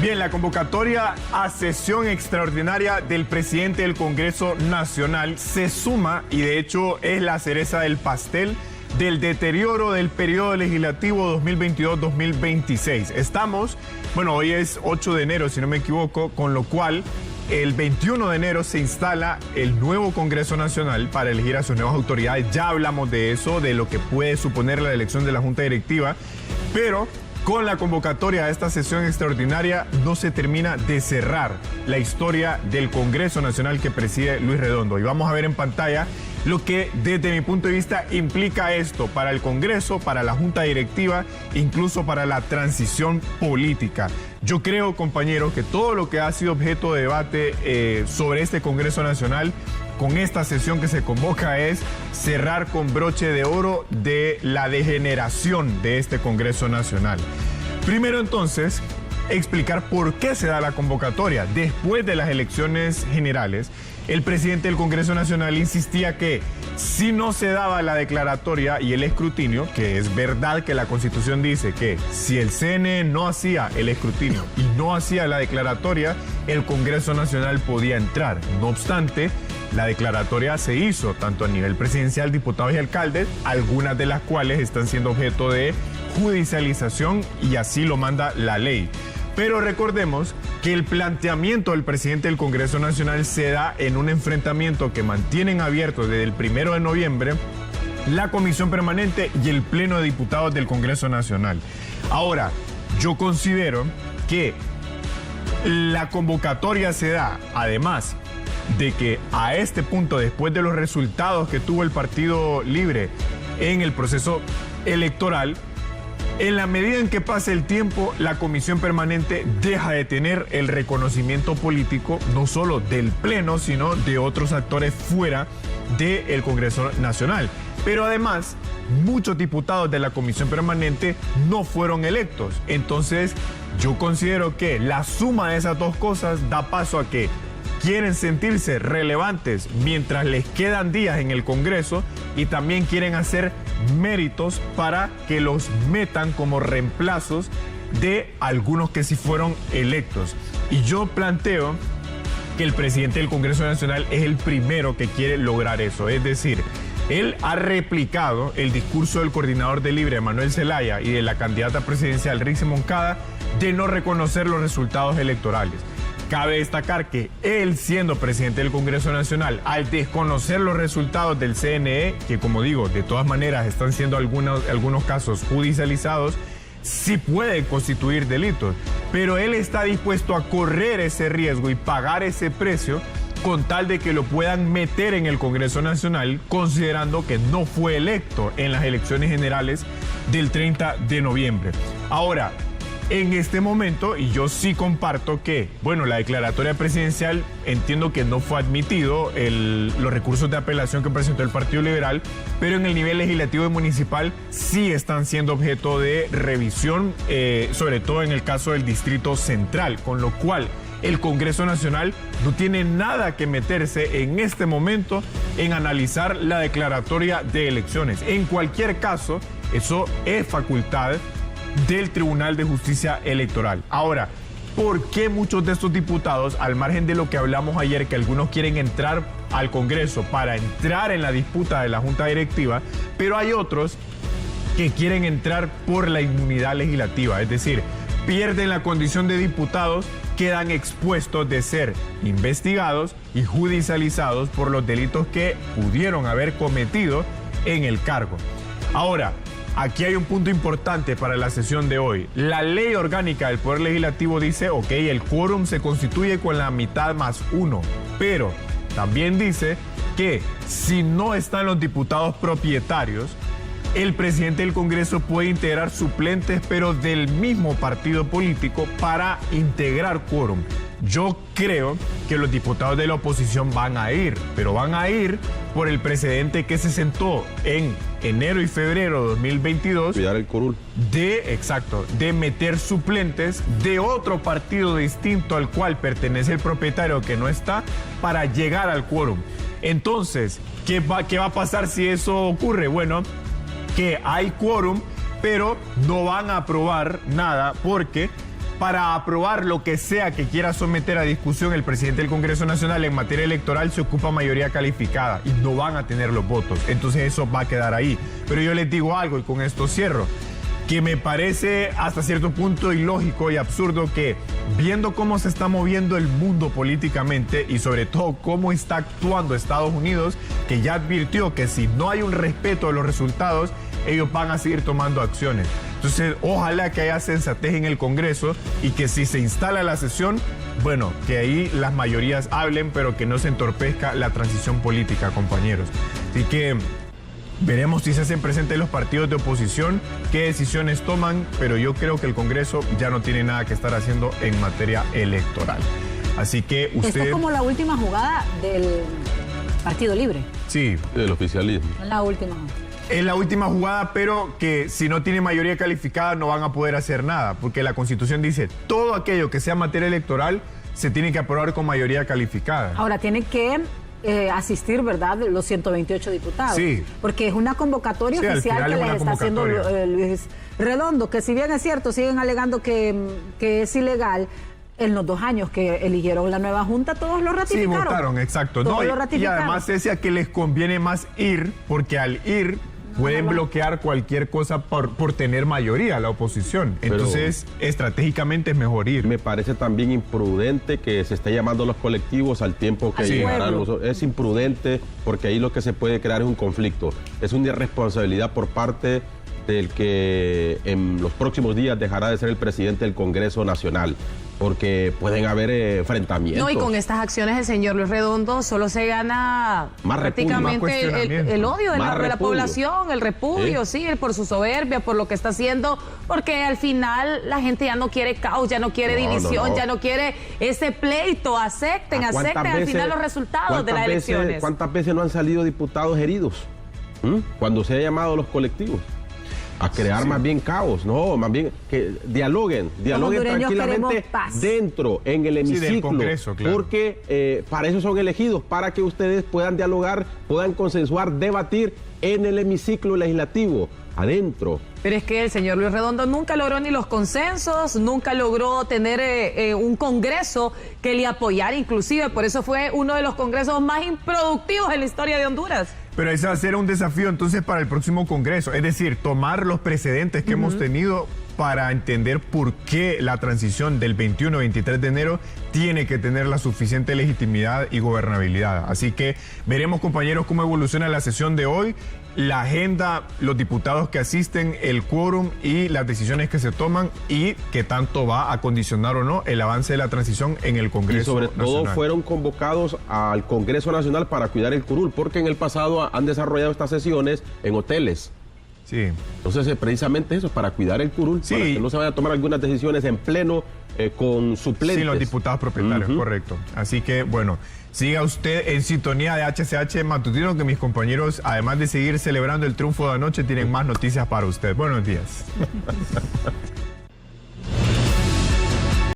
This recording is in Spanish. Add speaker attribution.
Speaker 1: Bien, la convocatoria a sesión extraordinaria del presidente del Congreso Nacional se suma, y de hecho es la cereza del pastel, del deterioro del periodo legislativo 2022-2026. Hoy es 8 de enero, si no me equivoco, con lo cual el 21 de enero se instala el nuevo Congreso Nacional para elegir a sus nuevas autoridades. Ya hablamos de eso, de lo que puede suponer la elección de la Junta Directiva, pero con la convocatoria a esta sesión extraordinaria no se termina de cerrar la historia del Congreso Nacional que preside Luis Redondo. Y vamos a ver en pantalla lo que desde mi punto de vista implica esto para el Congreso, para la Junta Directiva, incluso para la transición política. Yo creo, compañeros, que todo lo que ha sido objeto de debate sobre este Congreso Nacional con esta sesión que se convoca es cerrar con broche de oro de la degeneración de este Congreso Nacional. Primero, entonces, explicar por qué se da la convocatoria. Después de las elecciones generales, el presidente del Congreso Nacional insistía que si no se daba la declaratoria y el escrutinio, que es verdad que la Constitución dice que si el CNE no hacía el escrutinio y no hacía la declaratoria, el Congreso Nacional podía entrar. No obstante, la declaratoria se hizo tanto a nivel presidencial, diputados y alcaldes, algunas de las cuales están siendo objeto de judicialización y así lo manda la ley. Pero recordemos que el planteamiento del presidente del Congreso Nacional se da en un enfrentamiento que mantienen abierto desde el 1 de noviembre la Comisión Permanente y el Pleno de Diputados del Congreso Nacional. Ahora, yo considero que la convocatoria se da, además de que a este punto, después de los resultados que tuvo el Partido Libre en el proceso electoral, en la medida en que pase el tiempo, la Comisión Permanente deja de tener el reconocimiento político, no solo del Pleno, sino de otros actores fuera del Congreso Nacional. Pero además, muchos diputados de la Comisión Permanente no fueron electos. Entonces, yo considero que la suma de esas dos cosas da paso a que quieren sentirse relevantes mientras les quedan días en el Congreso y también quieren hacer méritos para que los metan como reemplazos de algunos que sí fueron electos. Y yo planteo que el presidente del Congreso Nacional es el primero que quiere lograr eso. Es decir, él ha replicado el discurso del coordinador de Libre, Manuel Zelaya, y de la candidata presidencial, Rixi Moncada, de no reconocer los resultados electorales. Cabe destacar que él, siendo presidente del Congreso Nacional, al desconocer los resultados del CNE, que como digo, de todas maneras están siendo algunos casos judicializados, sí puede constituir delitos. Pero él está dispuesto a correr ese riesgo y pagar ese precio con tal de que lo puedan meter en el Congreso Nacional, considerando que no fue electo en las elecciones generales del 30 de noviembre. Ahora, en este momento, y yo sí comparto que, la declaratoria presidencial, entiendo que no fue admitido los recursos de apelación que presentó el Partido Liberal, pero en el nivel legislativo y municipal sí están siendo objeto de revisión, sobre todo en el caso del Distrito Central, con lo cual el Congreso Nacional no tiene nada que meterse en este momento en analizar la declaratoria de elecciones. En cualquier caso, eso es facultad del Tribunal de Justicia Electoral. Ahora, ¿por qué muchos de estos diputados, al margen de lo que hablamos ayer, que algunos quieren entrar al Congreso para entrar en la disputa de la Junta Directiva, pero hay otros que quieren entrar por la inmunidad legislativa? Es decir, pierden la condición de diputados, quedan expuestos de ser investigados y judicializados por los delitos que pudieron haber cometido en el cargo. Ahora, aquí hay un punto importante para la sesión de hoy. La ley orgánica del Poder Legislativo dice, el quórum se constituye con la mitad más uno, pero también dice que si no están los diputados propietarios, el presidente del Congreso puede integrar suplentes, pero del mismo partido político, para integrar quórum. Yo creo que los diputados de la oposición van a ir, pero van a ir por el precedente que se sentó en enero y febrero de 2022.
Speaker 2: Cuidar el curul.
Speaker 1: De meter suplentes de otro partido distinto al cual pertenece el propietario que no está, para llegar al quórum. Entonces, ¿qué va a pasar si eso ocurre? Bueno, que hay quórum, pero no van a aprobar nada porque para aprobar lo que sea que quiera someter a discusión el presidente del Congreso Nacional en materia electoral se ocupa mayoría calificada y no van a tener los votos. Entonces eso va a quedar ahí. Pero yo les digo algo y con esto cierro, que me parece hasta cierto punto ilógico y absurdo que, viendo cómo se está moviendo el mundo políticamente y sobre todo cómo está actuando Estados Unidos, que ya advirtió que si no hay un respeto de los resultados, ellos van a seguir tomando acciones. Entonces, ojalá que haya sensatez en el Congreso y que si se instala la sesión, bueno, que ahí las mayorías hablen, pero que no se entorpezca la transición política, compañeros. Así que veremos si se hacen presentes los partidos de oposición, qué decisiones toman, pero yo creo que el Congreso ya no tiene nada que estar haciendo en materia electoral. Así que usted...
Speaker 2: Esto es como la última jugada del Partido Libre.
Speaker 1: Sí.
Speaker 3: Del oficialismo.
Speaker 2: La última.
Speaker 1: Es la última jugada, pero que si no tiene mayoría calificada no van a poder hacer nada, porque la Constitución dice todo aquello que sea materia electoral se tiene que aprobar con mayoría calificada.
Speaker 2: Ahora, tiene que asistir, ¿verdad?, los 128 diputados.
Speaker 1: Sí.
Speaker 2: Porque es una convocatoria oficial que les está haciendo Luis Redondo, que si bien es cierto, siguen alegando que es ilegal. En los 2 años que eligieron la nueva junta, todos lo ratificaron.
Speaker 1: Sí, votaron, exacto.
Speaker 2: Todos lo
Speaker 1: y
Speaker 2: ratificaron.
Speaker 1: además decía que les conviene más ir, porque al ir pueden bloquear cualquier cosa por tener mayoría, la oposición. Entonces, estratégicamente es mejor ir.
Speaker 3: Me parece también imprudente que se esté llamando a los colectivos al tiempo que llegarán los... Es imprudente porque ahí lo que se puede crear es un conflicto. Es una irresponsabilidad por parte del que en los próximos días dejará de ser el presidente del Congreso Nacional, porque pueden haber enfrentamientos.
Speaker 4: No, y con estas acciones el señor Luis Redondo solo se gana
Speaker 3: más
Speaker 4: prácticamente el odio de la población, el repudio,
Speaker 3: sí,
Speaker 4: por su soberbia, por lo que está haciendo, porque al final la gente ya no quiere caos, ya no quiere división, ya no quiere ese pleito. Acepten al final los resultados de las elecciones.
Speaker 3: ¿Cuántas veces no han salido diputados heridos? Cuando se ha llamado a los colectivos a crear más bien caos, no, más bien que dialoguen tranquilamente dentro, en el hemiciclo,
Speaker 1: del Congreso, claro.
Speaker 3: Porque para eso son elegidos, para que ustedes puedan dialogar, puedan consensuar, debatir en el hemiciclo legislativo, adentro.
Speaker 4: Pero es que el señor Luis Redondo nunca logró ni los consensos, nunca logró tener un Congreso que le apoyara, inclusive, por eso fue uno de los congresos más improductivos en la historia de Honduras.
Speaker 1: Pero ese va a ser un desafío entonces para el próximo Congreso, es decir, tomar los precedentes que hemos tenido para entender por qué la transición del 21-23 de enero tiene que tener la suficiente legitimidad y gobernabilidad. Así que veremos, compañeros, cómo evoluciona la sesión de hoy, la agenda, los diputados que asisten, el quórum y las decisiones que se toman y qué tanto va a condicionar o no el avance de la transición en el Congreso
Speaker 3: Y sobre todo
Speaker 1: Nacional.
Speaker 3: Fueron convocados al Congreso Nacional para cuidar el curul, porque en el pasado han desarrollado estas sesiones en hoteles.
Speaker 1: Sí.
Speaker 3: Entonces, precisamente eso, para cuidar el curul, para que no se vayan a tomar algunas decisiones en pleno con suplentes.
Speaker 1: Sí, los diputados propietarios, correcto. Así que, bueno, siga usted en sintonía de HCH Matutino, que mis compañeros, además de seguir celebrando el triunfo de anoche, tienen más noticias para usted. Buenos días.